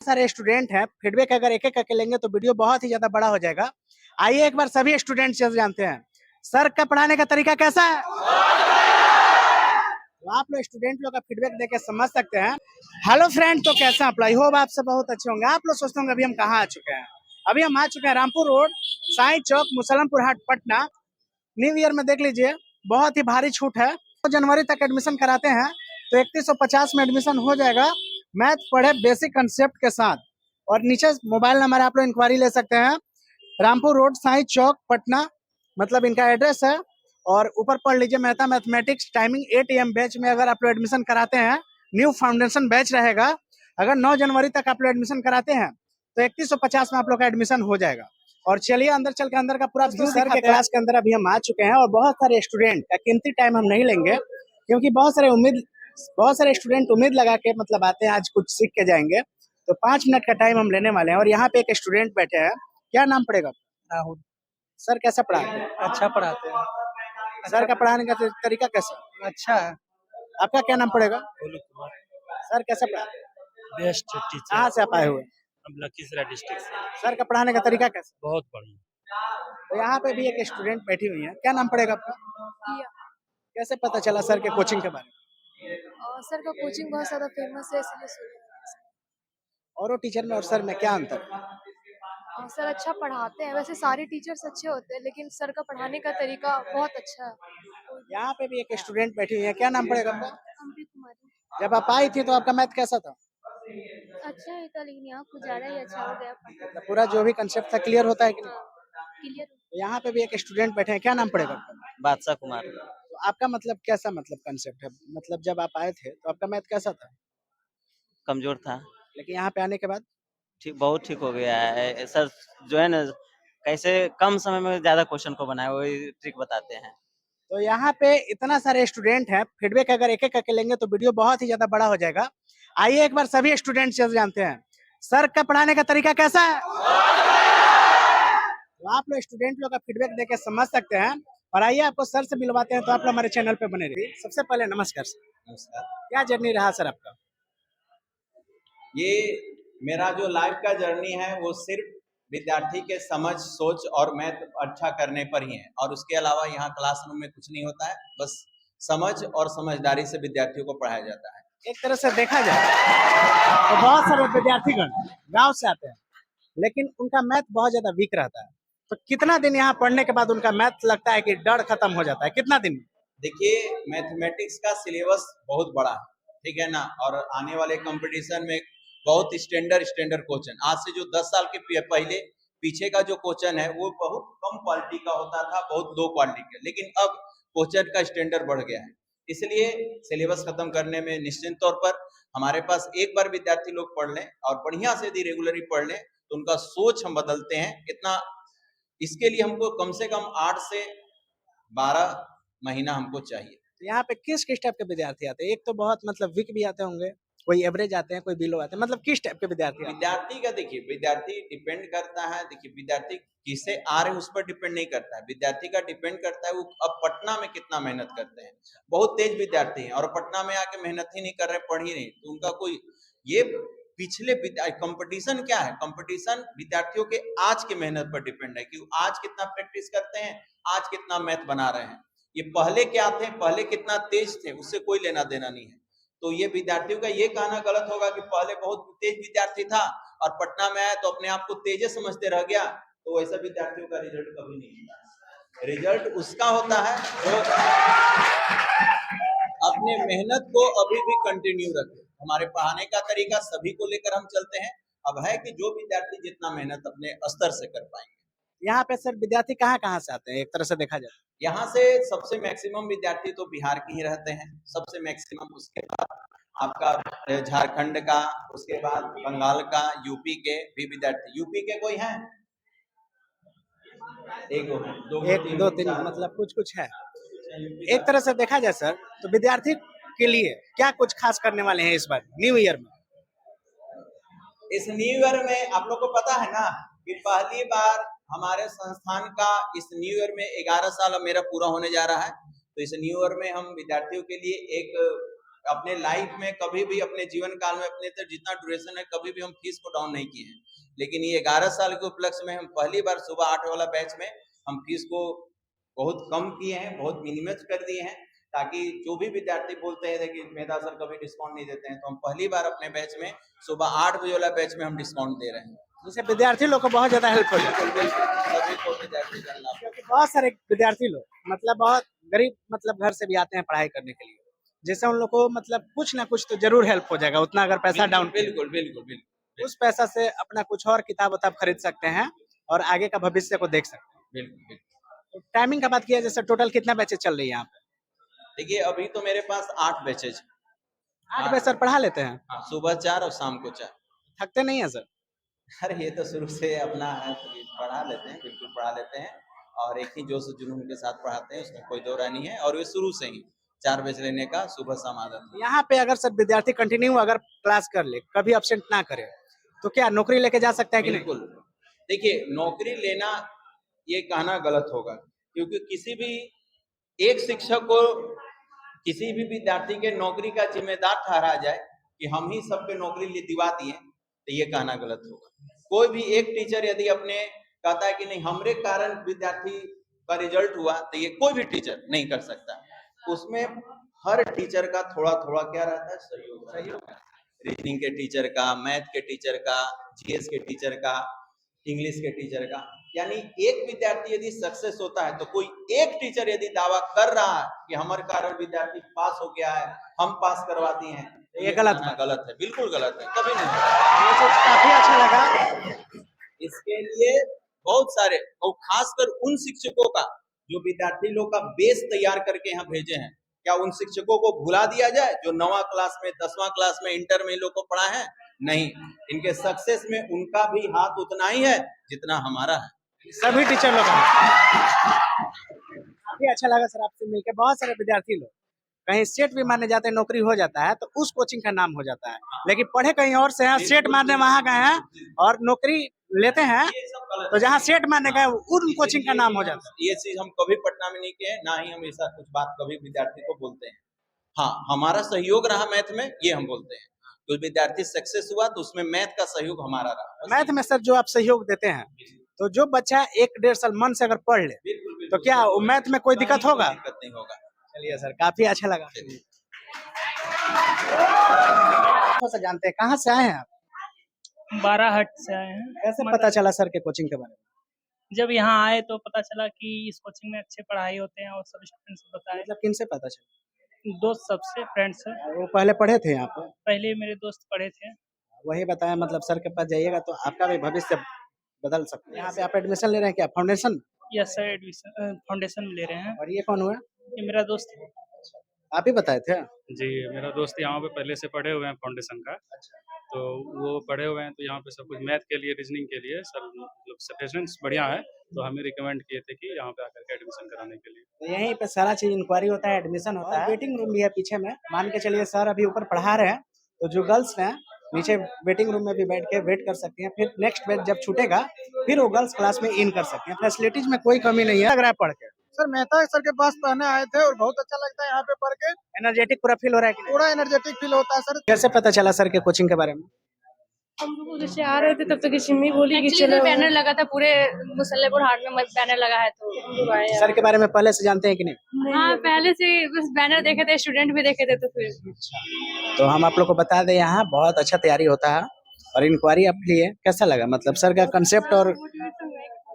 सारे स्टूडेंट हैं, फीडबैक अगर एक एक करके लेंगे तो वीडियो बहुत ही ज्यादा बड़ा हो जाएगा। आइए एक बार सभी स्टूडेंट से जानते हैं सर का पढ़ाने का तरीका कैसा है। तो आप लोग स्टूडेंट लोग का फीडबैक देके समझ सकते हैं। हेलो फ्रेंड, तो कैसे आप आई होप आप सब बहुत अच्छे होंगे। आप लोग सोचते होंगे अभी हम कहाँ आ चुके हैं। अभी हम आ चुके हैं रामपुर रोड, साई चौक, मुसलमपुर हाट, पटना। न्यू ईयर में देख लीजिए बहुत ही भारी छूट है। तो जनवरी तक एडमिशन कराते हैं तो 3150 में एडमिशन हो जाएगा। मैथ पढ़े बेसिक कंसेप्ट के साथ। और नीचे मोबाइल नंबर आप लोग इंक्वायरी ले सकते हैं। रामपुर रोड, साई चौक, पटना, मतलब इनका एड्रेस है। और ऊपर पढ़ लीजिए Mehta mathematics, timing 8 AM batch में अगर आप लोग एडमिशन कराते हैं। न्यू फाउंडेशन बैच रहेगा। अगर 9 जनवरी तक आप लोग एडमिशन कराते हैं तो 3150 में आप लोग का एडमिशन हो जाएगा। और चलिए अंदर चल के अंदर का पूरा व्यू सर के क्लास के अंदर अभी हम आ चुके हैं। और बहुत सारे स्टूडेंट का कीमती टाइम हम नहीं लेंगे, क्योंकि बहुत सारे स्टूडेंट उम्मीद लगा के मतलब आते हैं आज कुछ सीख के जाएंगे। तो 5 मिनट का टाइम हम लेने वाले हैं। और यहाँ पे एक स्टूडेंट बैठे हैं, क्या नाम पड़ेगा? राहुल। सर कैसा पढ़ाते हैं? अच्छा पढ़ाते हैं। सर का पढ़ाने का तरीका कैसा? अच्छा है। आपका क्या नाम पड़ेगा? गोलू कुमार। सर कैसा पढ़ाते हैं? Best teacher. कहाँ से आप आए हुए? हम लखीसराय डिस्ट्रिक्ट से। सर का पढ़ाने का तरीका कैसा? बहुत बढ़िया। तो यहाँ पे भी एक स्टूडेंट बैठी हुई है, क्या नाम पड़ेगा आपका? कैसे पता चला सर के कोचिंग के बारे में? सर का कोचिंग बहुत ज़्यादा फेमस है, इसलिए सुना। और टीचर में और सर में क्या अंतर है? सर अच्छा पढ़ाते हैं, वैसे सारे टीचर्स अच्छे होते हैं, लेकिन सर का पढ़ाने का तरीका बहुत अच्छा है। यहाँ पे भी एक स्टूडेंट बैठी हुई है, क्या नाम पड़ेगा आपका? अमृत कुमारी। जब आप आई थी तो आपका मैथ कैसा था? अच्छा ही था, लेकिन यहाँ कुछ ज़्यादा ही अच्छा हो गया। मतलब पूरा जो भी कंसेप्ट था क्लियर होता है कि नहीं? क्लियर। तो यहाँ पे भी एक स्टूडेंट बैठे हैं, क्या नाम पड़ेगा आपका? बादशाह कुमार। तो आपका मतलब कैसा मतलब कंसेप्ट है, मतलब जब आप आए थे तो आपका मैथ कैसा था? कमजोर था। लेकिन यहाँ पे आने के बाद ठीक, बहुत ठीक हो गया है सर। जो है ना, कैसे कम समय में ज्यादा क्वेश्चन को बनाए वही ट्रिक बताते हैं। तो यहाँ पे इतना सारे स्टूडेंट हैं, फीडबैक अगर एक एक करके लेंगे तो वीडियो बहुत ही ज्यादा बड़ा हो जाएगा। आइए एक बार सभी स्टूडेंट से जानते हैं सर का पढ़ाने का तरीका कैसा है। तो आप लोग स्टूडेंट लोग का फीडबैक देके समझ सकते हैं। और आइए आपको सर से मिलवाते हैं, तो आप लोग हमारे चैनल पे बने रहिए। सबसे पहले नमस्कार सर। नमस्कार। क्या जर्नी रहा सर आपका? ये मेरा जो लाइफ का जर्नी है वो सिर्फ विद्यार्थी के समझ, सोच और मैथ अच्छा करने पर ही है। और उसके अलावा यहाँ क्लासरूम में कुछ नहीं होता है, बस समझ और समझदारी से विद्यार्थियों को पढ़ाया जाता है। एक तरह से देखा जाए तो बहुत सारे विद्यार्थीगण गांव से आते हैं, लेकिन उनका मैथ बहुत ज्यादा वीक रहता है। तो कितना दिन यहाँ पढ़ने के बाद उनका मैथ लगता है कि डर खत्म हो जाता है, कितना दिन? देखिए, मैथमेटिक्स का सिलेबस बहुत बड़ा है, ठीक है ना। और आने वाले कंपटीशन में बहुत स्टैंडर्ड क्वेश्चन, आज से जो 10 साल के पहले पीछे का जो क्वेश्चन है वो बहुत कम क्वालिटी का होता था, बहुत लो क्वालिटी का। लेकिन अब क्वेश्चन का स्टैंडर्ड बढ़ गया है, इसलिए सिलेबस खत्म करने में निश्चित तौर पर हमारे पास एक बार विद्यार्थी लोग पढ़ लें और बढ़िया से यदि रेगुलरली पढ़ लें तो उनका सोच हम बदलते हैं। इतना इसके लिए हमको कम से कम 8 से 12 महीना हमको चाहिए। तो यहाँ पे किस किस टाइप के विद्यार्थी आते हैं? एक तो बहुत मतलब वीक भी आते होंगे, कोई एवरेज आते हैं, कोई बिलो आते हैं, मतलब किस टाइप के विद्यार्थी आते हैं? विद्यार्थी का देखिए, विद्यार्थी डिपेंड करता है। देखिए, विद्यार्थी किसे आ रहे हैं उस पर डिपेंड नहीं करता है, विद्यार्थी का डिपेंड करता है वो अब पटना में कितना मेहनत करते हैं। बहुत तेज विद्यार्थी हैं और पटना में आके मेहनत ही नहीं कर रहे, पढ़ ही नहीं, तो उनका कोई ये पिछले कंपटीशन क्या है, कंपटीशन विद्यार्थियों के आज के मेहनत पर डिपेंड है कि आज कितना प्रैक्टिस करते हैं, आज कितना मैथ बना रहे हैं। ये पहले क्या थे, पहले कितना तेज थे, उससे कोई लेना देना नहीं है। तो ये विद्यार्थियों का ये कहना गलत होगा कि पहले बहुत तेज विद्यार्थी था और पटना में आया तो अपने आप को तेज समझते रह गया, तो ऐसा विद्यार्थियों का रिजल्ट कभी नहीं होता। रिजल्ट उसका होता है जो अपने मेहनत को अभी भी कंटिन्यू रखे। हमारे पढ़ाने का तरीका सभी को लेकर हम चलते हैं। अब है कि जो विद्यार्थी जितना मेहनत अपने स्तर से कर पाएंगे। यहाँ पे सर विद्यार्थी कहाँ से आते हैं, एक तरह से देखा जाए? यहाँ से सबसे मैक्सिमम विद्यार्थी तो बिहार के ही रहते हैं, सबसे मैक्सिमम। उसके बाद आपका झारखंड का, उसके बाद बंगाल का, यूपी के भी विद्यार्थी। यूपी के कोई हैं? एक दो तीन मतलब कुछ है। एक तरह से देखा जाए सर तो विद्यार्थी के लिए क्या कुछ खास करने वाले हैं इस बार न्यू ईयर में? इस न्यू ईयर में आप लोग को पता है ना कि पहली बार हमारे संस्थान का इस न्यू ईयर में 11 साल अब मेरा पूरा होने जा रहा है। तो इस न्यू ईयर में हम विद्यार्थियों के लिए एक अपने लाइफ में कभी भी, अपने जीवन काल में, अपने जितना ड्यूरेशन है, कभी भी हम फीस को डाउन नहीं किए हैं। लेकिन ये 11 साल के उपलक्ष्य में हम पहली बार सुबह 8 वाला बैच में हम फीस को बहुत कम किए हैं, बहुत मिनिमम कर दिए हैं, ताकि जो भी विद्यार्थी बोलते हैं कि मेधा सर कभी डिस्काउंट नहीं देते हैं, तो हम पहली बार अपने बैच में सुबह 8 बजे वाला बैच में हम डिस्काउंट दे रहे हैं। जिससे विद्यार्थी लोग को बहुत ज्यादा हेल्प हो जाए, सभी को विद्यार्थी का लाभ। क्योंकि बहुत सारे विद्यार्थी लोग मतलब बहुत गरीब मतलब घर से भी आते हैं पढ़ाई करने के लिए, जिससे उन लोग को मतलब कुछ ना कुछ तो जरूर हेल्प हो जाएगा। उतना अगर पैसा डाउन, बिल्कुल बिल्कुल बिल्कुल, उस पैसा से अपना कुछ और किताब उताब खरीद सकते हैं और आगे का भविष्य को देख सकते हैं। बिल्कुल बिल्कुल। तो टाइमिंग का बात किया, जैसे टोटल कितना बैचेज चल रही है यहाँ पे? देखिए अभी तो मेरे पास 8 बैचेज। 8 बैच सर पढ़ा लेते हैं? हाँ, सुबह 4 और शाम को 4। थकते नहीं है सर? अरे ये तो शुरू से अपना है, तो ये पढ़ा लेते हैं, बिल्कुल पढ़ा लेते हैं, और एक ही जोश जुनून के साथ पढ़ाते हैं, उसमें कोई दो राय नहीं है। और ये शुरू से ही 4 बैच लेने का सुबह शाम आदत है। यहाँ पे अगर सर विद्यार्थी कंटिन्यू अगर क्लास कर ले, कभी अब्सेंट ना करे, तो क्या नौकरी लेके जा सकता है कि नहीं? बिल्कुल। देखिए नौकरी लेना ये कहना गलत होगा, क्योंकि किसी भी एक शिक्षक को किसी भी विद्यार्थी के नौकरी का जिम्मेदार ठहरा जाए कि हम ही सबके नौकरी दिवा दिए, तो ये कहना गलत होगा। कोई भी एक टीचर यदि अपने कहता है कि नहीं हमारे कारण विद्यार्थी का रिजल्ट हुआ, तो ये कोई भी टीचर नहीं कर सकता। उसमें हर टीचर का थोड़ा थोड़ा क्या रहता है, सहयोग। रीजनिंग के टीचर का, मैथ के टीचर का, जीएस के टीचर का, इंग्लिश के टीचर का, यानी एक विद्यार्थी यदि सक्सेस होता है, तो कोई एक टीचर यदि दावा कर रहा है कि हमारे कारण विद्यार्थी पास हो गया है, हम पास करवा दिए हैं, तो ये गलत है, बिल्कुल गलत है, कभी नहीं। ये चीज काफी अच्छा लगा। इसके लिए बहुत सारे, और खासकर उन शिक्षकों का जो विद्यार्थी लोग का बेस तैयार करके यहाँ भेजे हैं, क्या उन शिक्षकों को भुला दिया जाए जो 9वां क्लास में, 10वां क्लास में, इंटर में लोग को पढ़ा है? नहीं, इनके सक्सेस में उनका भी हाथ उतना ही है जितना हमारा है। सभी टीचर लोग काफी अच्छा लगा सर आपसे मिलकर। बहुत सारे विद्यार्थी लोग कहीं सेट भी मारने जाते हैं, नौकरी हो जाता है तो उस कोचिंग का नाम हो जाता है, लेकिन पढ़े कहीं और से हैं, सेट मारने वहां गए हैं और नौकरी लेते हैं, ये सब गलत तो जहाँ सेट मारने गए उन कोचिंग का नाम हो जाता है। ये चीज हम कभी पटना में नहीं किए, ना ही हम ऐसा कुछ बात कभी विद्यार्थी को बोलते हैं। हाँ, हमारा सहयोग रहा मैथ में, ये हम बोलते हैं। तो विद्यार्थी सक्सेस हुआ तो उसमें मैथ का सहयोग हमारा रहा। मैथ में सर जो आप सहयोग देते हैं, तो जो बच्चा 1-1.5 साल मन से अगर पढ़ ले, तो क्या मैथ में कोई दिक्कत होगा? दिक्कत नहीं होगा। चलिए सर, काफी अच्छा लगा। जानते हैं कहाँ से आए हैं आप? 12 हट से आए हैं। कैसे पता चला सर के कोचिंग के बारे में? जब यहाँ आए तो पता चला कि इस कोचिंग में अच्छे पढ़ाई होते हैं और सब स्टूडेंट्स बताए। मतलब किन से पता चला? दोस्त सबसे, फ्रेंड्स से। वो पहले पढ़े थे यहाँ पे? पहले मेरे दोस्त पढ़े थे। वही बताया, मतलब सर के पास जाइएगा तो आपका भी भविष्य बदल सकता है। यहाँ पे आप एडमिशन ले रहे हैं क्या, foundation? Yes sir, admission foundation में ले रहे हैं। और ये कौन हुआ? ये मेरा दोस्त है। आप ही बताए थे? जी, मेरा दोस्त यहाँ पे पहले से पढ़े हुए हैं फाउंडेशन का, तो वो पढ़े हुए हैं, तो यहाँ पे सब कुछ मैथ के लिए, रीजनिंग के लिए सर मतलब सफिशिएंट बढ़िया है, तो हमें रिकमेंड किए थे कि यहाँ पे आकर के एडमिशन कराने के लिए। तो यहीं पे सारा चीज इंक्वायरी होता है, एडमिशन होता है, वेटिंग रूम भी है पीछे में। मान के चलिए सर अभी ऊपर पढ़ा रहे हैं, तो जो गर्ल्स हैं नीचे वेटिंग रूम में भी बैठ के वेट कर सकती हैं, फिर नेक्स्ट बैच जब छूटेगा फिर वो गर्ल्स क्लास में इन कर सकती हैं। फैसिलिटीज में कोई कमी नहीं है। लग रहा है पढ़ के? सर मेहता सर के पास पढ़ने आए थे और बहुत अच्छा लगता है यहाँ पे पढ़ के। एनर्जेटिक पूरा फील हो रहा है कि नहीं? पूरा एनर्जेटिक फील होता है सर। कैसे पता चला सर के कोचिंग के बारे में? हम लोग उधर से आ रहे थे तब तक सिमी बोली कि एक्चुअली चलो बैनर लगा था पूरे मुसल्लेपुर हाट में, बैनर लगा है तो हम लोग आए। सर के बारे में पहले से जानते हैं कि नहीं? हाँ, पहले से बस बैनर देखे थे, स्टूडेंट भी देखे थे, तो फिर तो हम आप लोग को बता दें, यहाँ बहुत अच्छा तैयारी होता है और इंक्वायरी आप लिए कैसा लगा, मतलब सर का कंसेप्ट और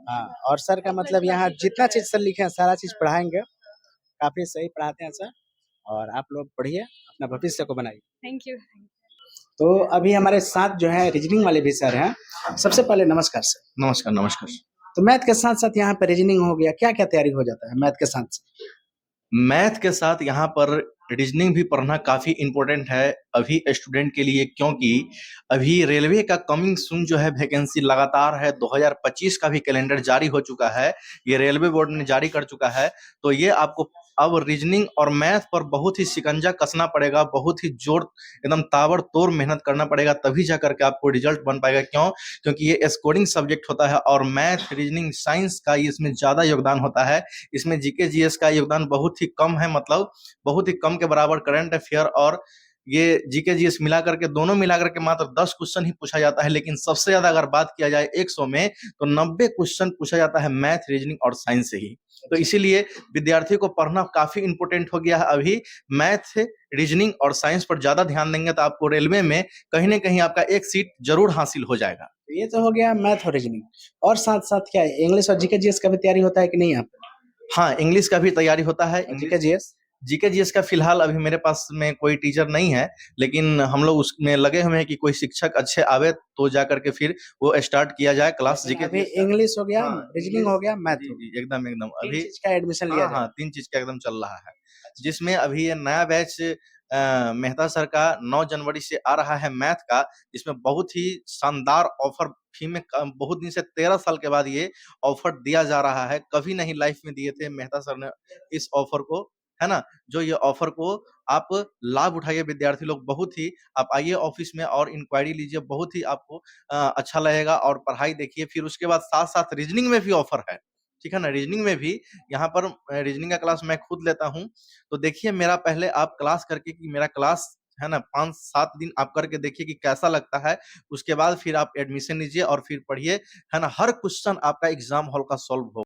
हाँ, और सर का मतलब यहाँ जितना चीज सर लिखे हैं सारा चीज पढ़ाएंगे, काफी सही पढ़ाते हैं सर। और आप लोग पढ़िए, अपना भविष्य को बनाइए। Thank you. तो अभी हमारे साथ जो है रीजनिंग वाले भी सर हैं। सबसे पहले नमस्कार सर। नमस्कार नमस्कार। तो मैथ के साथ साथ यहाँ पे रीजनिंग हो गया, क्या क्या तैयारी हो जाता है मैथ के साथ? मैथ के साथ यहाँ पर रीजनिंग भी पढ़ना काफी इम्पोर्टेंट है अभी स्टूडेंट के लिए, क्योंकि अभी रेलवे का कमिंग सून जो है वैकेंसी लगातार है। 2025 का भी कैलेंडर जारी हो चुका है, ये रेलवे बोर्ड ने जारी कर चुका है, तो ये आपको अब रीजनिंग और मैथ पर बहुत ही शिकंजा कसना पड़ेगा, बहुत ही जोर एकदम ताबड़तोड़ मेहनत करना पड़ेगा, तभी जा करके आपको रिजल्ट बन पाएगा। क्यों? क्योंकि ये स्कोरिंग सब्जेक्ट होता है और मैथ, रीजनिंग, साइंस का इसमें ज़्यादा योगदान होता है। इसमें जीके जीएस का योगदान बहुत ही कम है, मतलब बहुत ही कम के बराबर करंट अफेयर और ये जीके जीएस मिला करके, दोनों मिला करके मात्र 10 क्वेश्चन ही पूछा जाता है। लेकिन सबसे ज़्यादा अगर बात किया जाए 100 में, तो 90 क्वेश्चन पूछा जाता है मैथ, रीजनिंग और साइंस से ही। तो इसीलिए विद्यार्थी को पढ़ना काफ़ी इम्पोर्टेंट हो गया है अभी। मैथ, रीजनिंग और साइंस पर ज़्यादा ध्यान देंगे तो आपको रेलवे में कहीं न कहीं आपका एक सीट ज़रूर हासिल हो जाएगा। ये तो हो गया मैथ और रीजनिंग, और साथ-साथ क्या है, इंग्लिश और जीके जीएस का भी तैयारी होता है कि नहीं यहाँ पे? हाँ, इंग्लिश का भी तैयारी होता है। GK GS? जीके जीएस का फिलहाल अभी मेरे पास में कोई टीचर नहीं है, लेकिन हम लोग उसमें लगे हुए हैं कि कोई शिक्षक अच्छे आवे तो जा करके फिर वो स्टार्ट किया जाए क्लास जीके अभी जीएस का। इंग्लिश हो गया, हाँ, रीजनिंग हो गया, मैथ जी, हो गया। जी, एकदम, एकदम। 3 अभी चीज़ का एडमिशन लिया हाँ, जाएगा। हाँ, 3 चीज़ का एकदम चल रहा है, जिसमें अभी ये नया बैच मेहता सर का 9 जनवरी से आ रहा है मैथ का, जिसमें बहुत ही शानदार ऑफर फी में बहुत दिन से 13 साल के बाद ये ऑफर दिया जा रहा है। कभी नहीं लाइफ में दिए थे मेहता सर ने इस ऑफर को, है ना? जो ये ऑफर को आप लाभ उठाइए विद्यार्थी लोग, बहुत ही आप आइए ऑफिस में और इंक्वायरी लीजिए, बहुत ही आपको अच्छा लगेगा और पढ़ाई देखिए। फिर उसके बाद साथ-साथ रीजनिंग में भी ऑफर है, ठीक है ना? रीजनिंग में भी यहाँ पर रीजनिंग का क्लास मैं खुद लेता हूँ, तो देखिए मेरा पहले आप क्लास करके कि मेरा क्लास है ना 5-7 दिन आप करके देखिए कि कैसा लगता है। उसके बाद फिर आप एडमिशन लीजिए और फिर पढ़िए, है ना? हर क्वेश्चन आपका एग्ज़ाम हॉल का सॉल्व हो